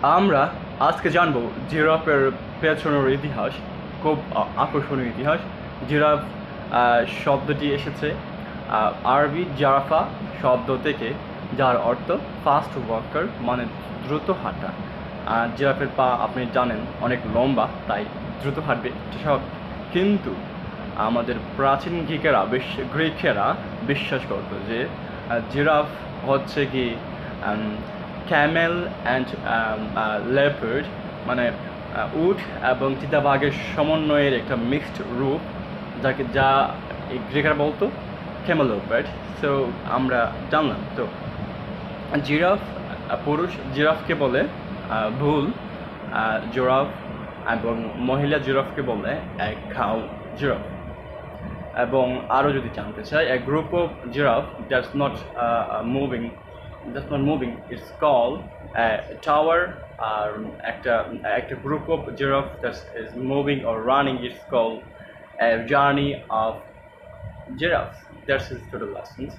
আমরা আজকে জানবো জিরাফের পেছনের ইতিহাস। খুব আকর্ষণীয় ইতিহাস। জিরাফ শব্দটি এসেছে আরবি জারাফা শব্দ থেকে, যার অর্থ ফাস্ট ওয়াকার, মানে দ্রুত হাঁটা। জিরাফের পা আপনি জানেন অনেক লম্বা, তাই দ্রুত হাঁটবে সব। কিন্তু আমাদের প্রাচীন গ্রিকেরা বিশ্বাস করতো যে জিরাফ হচ্ছে কি ক্যামেল অ্যান্ড লেপার্ড, মানে উট এবং চিতাবাঘের সমন্বয়ের একটা মিক্সড রূপ, যা এই গ্রিকেরা বলতো ক্যামেলোপার্ড। সো আমরা জানলাম তো জিরাফ পুরুষ জিরাফকে বলে ভুল জিরাফ, এবং মহিলা জিরাফকে বলে এক খাও জিরাফ। এবং আরও যদি জানতে চাই, a group of giraffe that's not moving is called a tower, আর একটা group of giraffe that is moving or running is called a journey of giraffes. That's his total lessons.